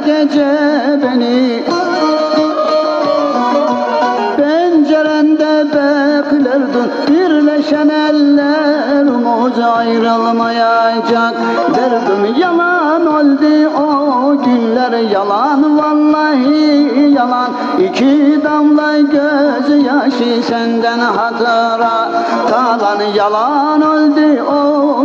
gece beni pencerende beklerdin. Birleşen ellerimiz ayrılmayacak derdim. Yalan oldu o günler, yalan vallahi yalan. İki damla gözyaşı senden hatıra kalan. Yalan oldu o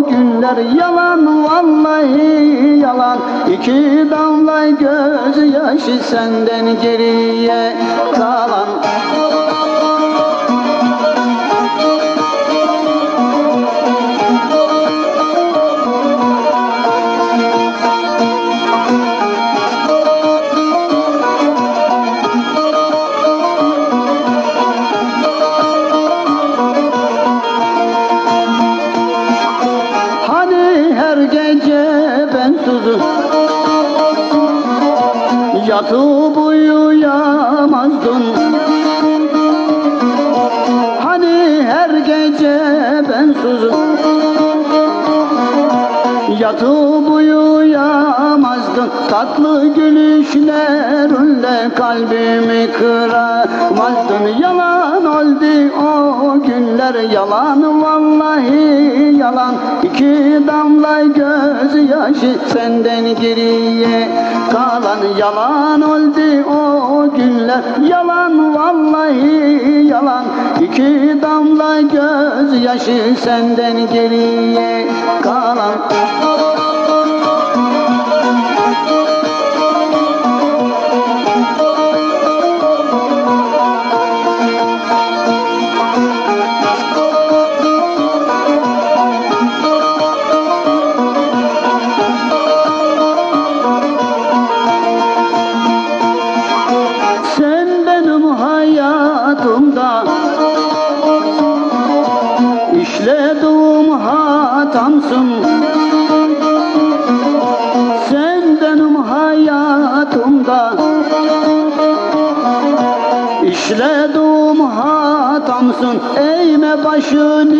günler, yalan vallahi yalan. İki damla gözyaşı senden geriye kalan. Yatıp uyuyamazdın. Hani her gece bensiz yatıp uyuyamazdın. Tatlı gülüşlerinle kalbimi kıramazdın. Yalan oldu o günler, yalan vallahi yalan. İki damla gözyaşı senden geriye kalan. Yalan oldu o günler, yalan vallahi yalan. İki damla gözyaşı senden geriye kalan. İşlediğim hatamsın, sen benim hayatımda. İşlediğim hatamsın, eğme başını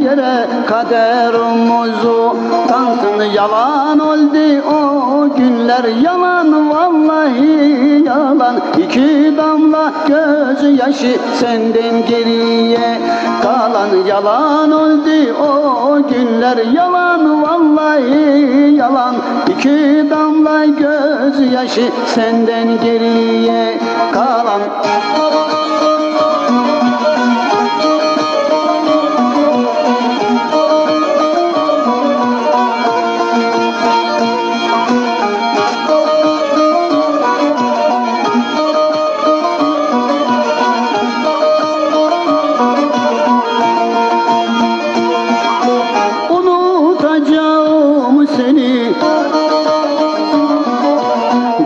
yere, kaderimizi tansın. Yalan oldu o günler, yalan vallahi yalan. İki damla gözyaşı senden geriye kalan. Yalan oldu o günler, yalan vallahi yalan. İki damla gözyaşı senden geriye kalan.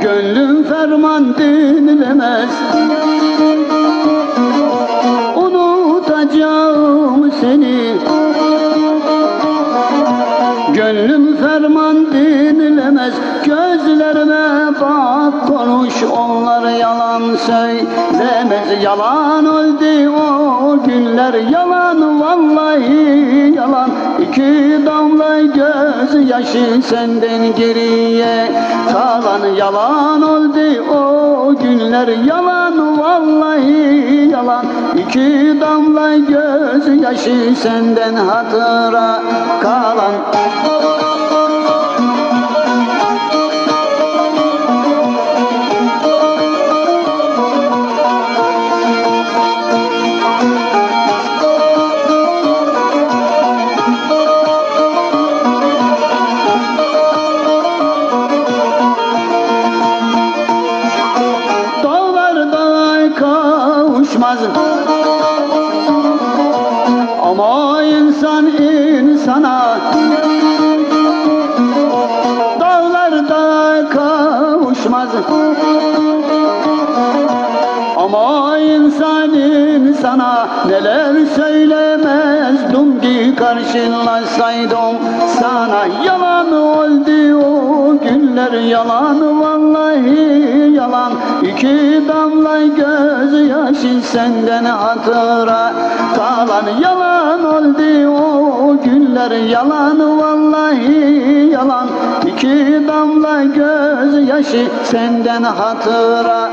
Gönlüm ferman dinlemez, unutacağım seni. Gönlüm ferman dinlemez, gözlerime bak konuş, onlar yalan söylemez. Yalan oldu o günler, yalan vallahi yalan. İki damla gözyaşı senden geriye kalan. Yalan oldu o günler, yalan vallahi yalan. İki damla gözyaşı senden hatıra kalan. Ama insan insana dağlarda kavuşmaz. Ama insan insana neler söylemezdim ki karşılaşsaydım sana. Yalan oldu o günler, yalan vallahi yalan. İki damla gözyaşı senden hatıra kalan. Yalan oldu o günler, yalan vallahi yalan. İki damla gözyaşı senden hatıra.